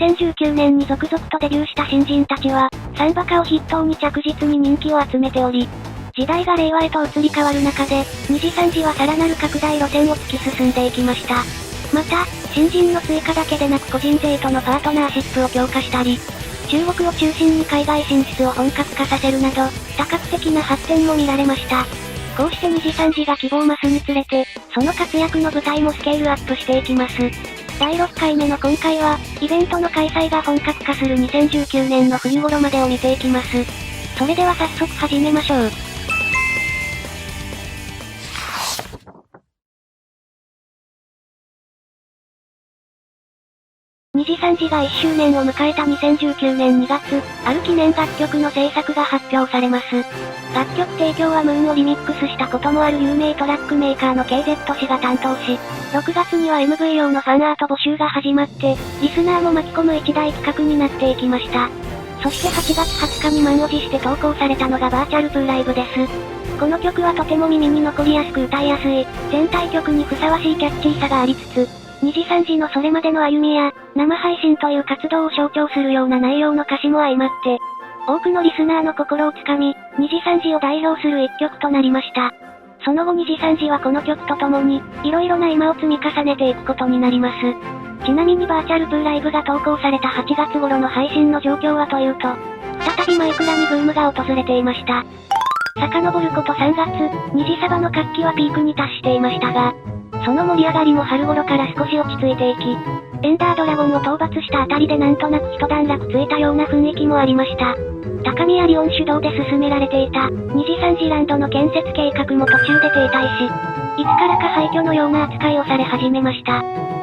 2019年に続々とデビューした新人たちは、サンバカを筆頭に着実に人気を集めており、時代が令和へと移り変わる中で、2次3次はさらなる拡大路線を突き進んでいきました。また、新人の追加だけでなく個人勢とのパートナーシップを強化したり、中国を中心に海外進出を本格化させるなど、多角的な発展も見られました。こうして2次3次が希望増すにつれて、その活躍の舞台もスケールアップしていきます。第6回目の今回は、イベントの開催が本格化する2019年の冬頃までを見ていきます。それでは早速始めましょう。2次3次が1周年を迎えた2019年2月、ある記念楽曲の制作が発表されます。楽曲提供はムーンをリミックスしたこともある有名トラックメーカーの KZ 氏が担当し、6月には MV 用のファンアート募集が始まって、リスナーも巻き込む一大企画になっていきました。そして8月20日に満を持して投稿されたのがバーチャルプーライブです。この曲はとても耳に残りやすく歌いやすい、全体曲にふさわしいキャッチーさがありつつ、2次3次のそれまでの歩みや、生配信という活動を象徴するような内容の歌詞も相まって、多くのリスナーの心をつかみ、2次3次を代表する一曲となりました。その後2次3次はこの曲とともに、色々な今を積み重ねていくことになります。ちなみにバーチャルプーライブが投稿された8月頃の配信の状況はというと、再びマイクラにブームが訪れていました。遡ること3月、2次サバの活気はピークに達していましたが、その盛り上がりも春頃から少し落ち着いていき、エンダードラゴンを討伐したあたりでなんとなく一段落ついたような雰囲気もありました。高宮リオン主導で進められていた、2次3次ランドの建設計画も途中で停滞し、いつからか廃墟のような扱いをされ始めました。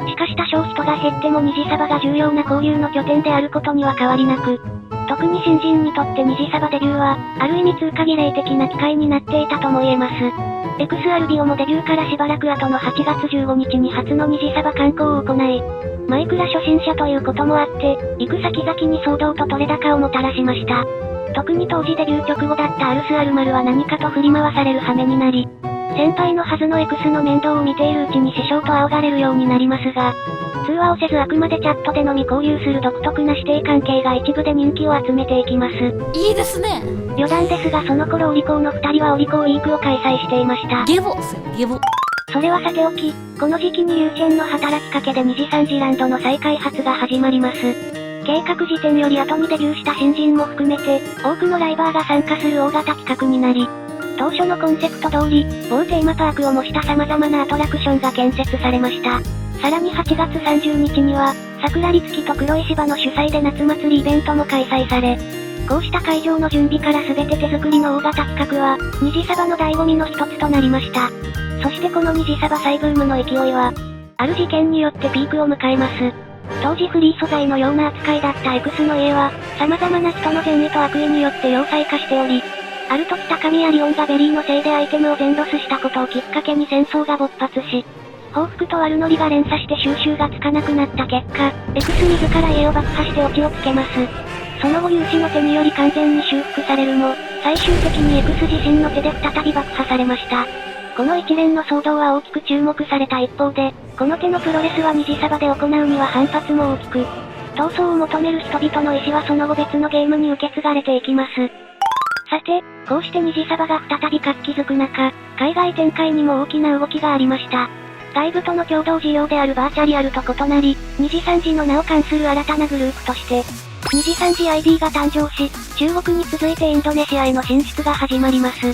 しかし多少人が減っても2次サバが重要な交流の拠点であることには変わりなく、特に新人にとって2次サバデビューは、ある意味通過儀礼的な機会になっていたとも言えます。エクスアルビオもデビューからしばらく後の8月15日に初の2次サバ観光を行い、マイクラ初心者ということもあって、行く先々に騒動と取れ高をもたらしました。特に当時デビュー直後だったアルスアルマルは何かと振り回される羽目になり、先輩のはずのエクスの面倒を見ているうちに師匠と仰がれるようになりますが、通話をせずあくまでチャットでのみ交流する独特な師弟関係が一部で人気を集めていきます。いいですね。余談ですがその頃オリコーの2人はオリコーウィークを開催していました。ゲボっすよ、ゲボ。それはさておき、この時期にユーチェンの働きかけで2次3次ランドの再開発が始まります。計画時点より後にデビューした新人も含めて、多くのライバーが参加する大型企画になり、当初のコンセプト通り、某テーマパークを模した様々なアトラクションが建設されました。さらに8月30日には、桜立木と黒石場の主催で夏祭りイベントも開催され、こうした会場の準備から全て手作りの大型企画は、2次サバの醍醐味の一つとなりました。そしてこの2次サバ再ブームの勢いは、ある事件によってピークを迎えます。当時フリー素材のような扱いだったエクスの家は、様々な人の善意と悪意によって要塞化しており、ある時高宮リオンがベリーのせいでアイテムを全ロスしたことをきっかけに戦争が勃発し、報復と悪ノリが連鎖して収拾がつかなくなった結果、エクス自ら家を爆破してオチをつけます。その後有志の手により完全に修復されるも、最終的にエクス自身の手で再び爆破されました。この一連の騒動は大きく注目された一方で、この手のプロレスは2次サバで行うには反発も大きく、闘争を求める人々の意思はその後別のゲームに受け継がれていきます。さて、こうして2次サバが再び活気づく中、海外展開にも大きな動きがありました。外部との共同事業であるバーチャリアルと異なり、2次3次の名を冠する新たなグループとして、2次3次 ID が誕生し、中国に続いてインドネシアへの進出が始まります。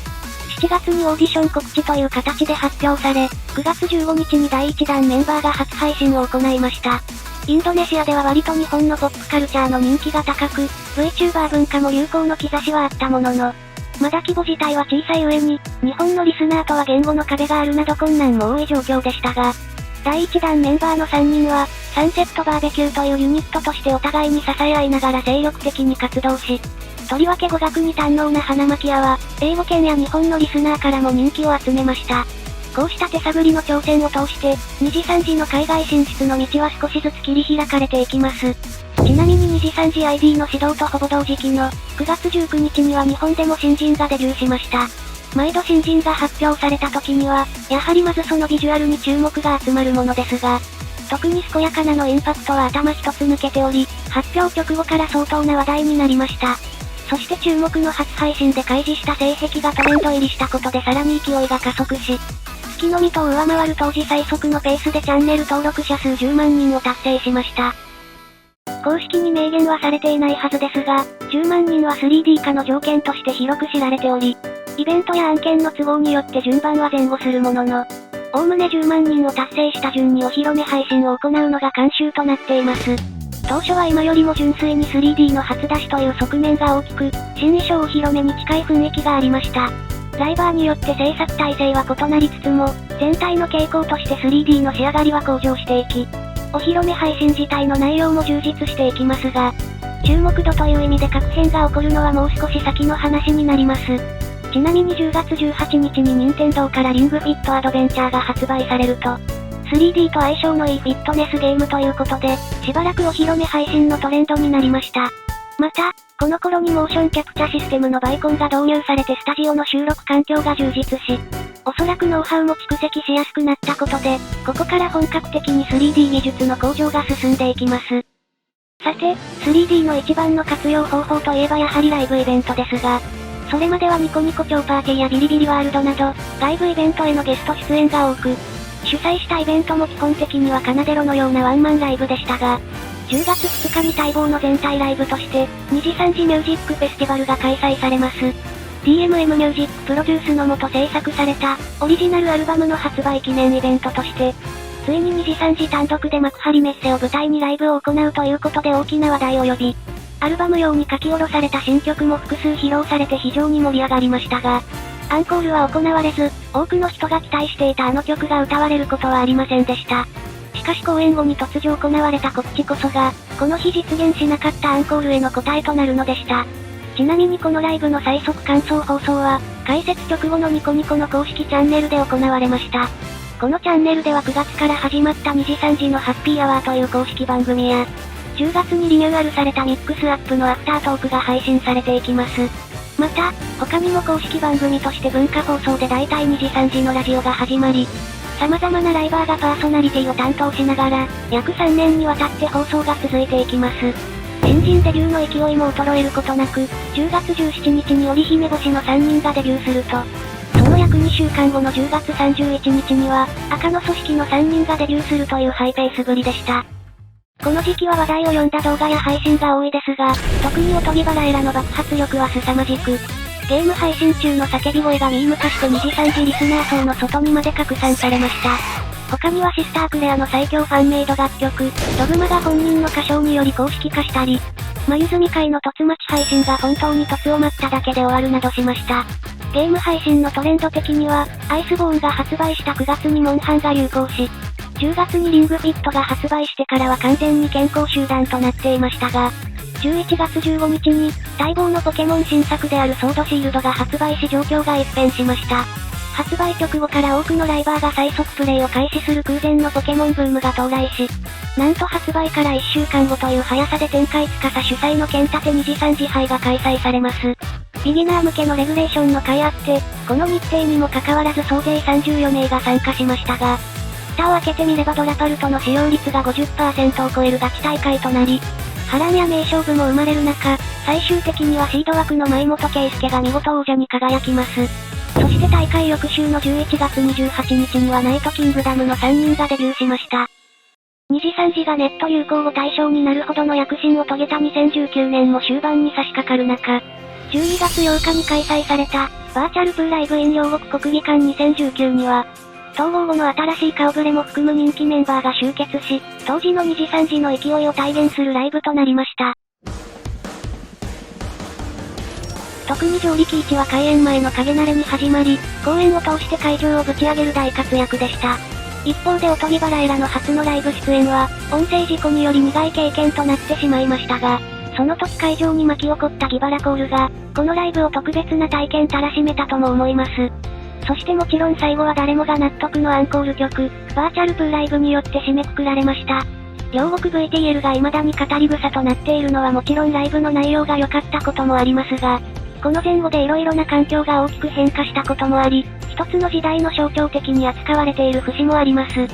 7月にオーディション告知という形で発表され、9月15日に第1弾メンバーが初配信を行いました。インドネシアでは割と日本のポップカルチャーの人気が高く、VTuber 文化も流行の兆しはあったものの、まだ規模自体は小さい上に、日本のリスナーとは言語の壁があるなど困難も多い状況でしたが、第1弾メンバーの3人は、サンセットバーベキューというユニットとしてお互いに支え合いながら精力的に活動し、とりわけ語学に堪能な花巻屋は、英語圏や日本のリスナーからも人気を集めました。こうした手探りの挑戦を通して、2次3次の海外進出の道は少しずつ切り開かれていきます。ちなみに2次3次 ID の始動とほぼ同時期の9月19日には日本でも新人がデビューしました。毎度新人が発表された時には、やはりまずそのビジュアルに注目が集まるものですが、特に健やかなのインパクトは頭一つ抜けており、発表直後から相当な話題になりました。そして注目の初配信で開示した性癖がトレンド入りしたことでさらに勢いが加速し、月の水戸を上回る当時最速のペースでチャンネル登録者数10万人を達成しました。公式に明言はされていないはずですが、10万人は 3D 化の条件として広く知られており、イベントや案件の都合によって順番は前後するものの、おおむね10万人を達成した順にお披露目配信を行うのが慣習となっています。当初は今よりも純粋に 3D の初出しという側面が大きく、新衣装お披露目に近い雰囲気がありました。ライバーによって制作体制は異なりつつも、全体の傾向として 3D の仕上がりは向上していき、お披露目配信自体の内容も充実していきますが、注目度という意味で確変が起こるのはもう少し先の話になります。ちなみに10月18日に任天堂からリングフィットアドベンチャーが発売されると、3D と相性のいいフィットネスゲームということで、しばらくお披露目配信のトレンドになりました。また、この頃にモーションキャプチャシステムのバイコンが導入されてスタジオの収録環境が充実し、おそらくノウハウも蓄積しやすくなったことで、ここから本格的に 3D 技術の向上が進んでいきます。さて、3D の一番の活用方法といえばやはりライブイベントですが、それまではニコニコ超パーティーやビリビリワールドなど、外部イベントへのゲスト出演が多く、主催したイベントも基本的にはカナデロのようなワンマンライブでしたが、10月2日に待望の全体ライブとして、2時3時ミュージックフェスティバルが開催されます。DMM ミュージックプロデュースの下制作された、オリジナルアルバムの発売記念イベントとして、ついに2時3時単独で幕張メッセを舞台にライブを行うということで大きな話題を呼び、アルバム用に書き下ろされた新曲も複数披露されて非常に盛り上がりましたが、アンコールは行われず、多くの人が期待していたあの曲が歌われることはありませんでした。しかし公演後に突如行われた告知こそが、この日実現しなかったアンコールへの答えとなるのでした。ちなみにこのライブの最速感想放送は、開設直後のニコニコの公式チャンネルで行われました。このチャンネルでは9月から始まった2時3時のハッピーアワーという公式番組や、10月にリニューアルされたミックスアップのアフタートークが配信されていきます。また、他にも公式番組として文化放送で大体2時3時のラジオが始まり、様々なライバーがパーソナリティを担当しながら、約3年にわたって放送が続いていきます。新人デビューの勢いも衰えることなく、10月17日に織姫星の3人がデビューすると、その約2週間後の10月31日には、赤の組織の3人がデビューするというハイペースぶりでした。この時期は話題を呼んだ動画や配信が多いですが、特におとぎバラエラの爆発力は凄まじく、ゲーム配信中の叫び声がミーム化して2時3時リスナー層の外にまで拡散されました。他にはシスタークレアの最強ファンメイド楽曲、ドグマが本人の歌唱により公式化したり、まゆずみ会の突待ち配信が本当に突を待っただけで終わるなどしました。ゲーム配信のトレンド的には、アイスボーンが発売した9月にモンハンが流行し、10月にリングフィットが発売してからは完全に健康集団となっていましたが、11月15日に、待望のポケモン新作であるソードシールドが発売し状況が一変しました。発売直後から多くのライバーが最速プレイを開始する空前のポケモンブームが到来し、なんと発売から1週間後という速さで天下一笠主催の剣立て2時3時杯が開催されます。ビギナー向けのレギュレーションの会あって、この日程にもかかわらず総勢34名が参加しましたが、蓋を開けてみればドラパルトの使用率が 50% を超えるガチ大会となり、波乱や名勝負も生まれる中、最終的にはシード枠の前本圭介が見事王者に輝きます。そして大会翌週の11月28日にはナイトキングダムの3人がデビューしました。2時3時がネット流行語大賞になるほどの躍進を遂げた2019年も終盤に差し掛かる中、12月8日に開催された、バーチャルプーライブイン両国国技館2019には、統合後の新しい顔ぶれも含む人気メンバーが集結し、当時の2時3時の勢いを体現するライブとなりました。特に上力1は開演前の影慣れに始まり、公演を通して会場をぶち上げる大活躍でした。一方でおとぎバラエラの初のライブ出演は、音声事故により苦い経験となってしまいましたが、その時会場に巻き起こったギバラコールが、このライブを特別な体験たらしめたとも思います。そしてもちろん最後は誰もが納得のアンコール曲、バーチャルプーライブによって締めくくられました。両国 VTL が未だに語り草となっているのはもちろんライブの内容が良かったこともありますが、この前後で色々な環境が大きく変化したこともあり、一つの時代の象徴的に扱われている節もあります。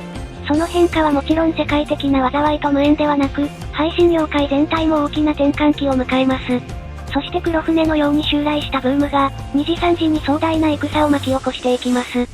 その変化はもちろん世界的な災いと無縁ではなく、配信業界全体も大きな転換期を迎えます。そして黒船のように襲来したブームが、2時3時に壮大な戦を巻き起こしていきます。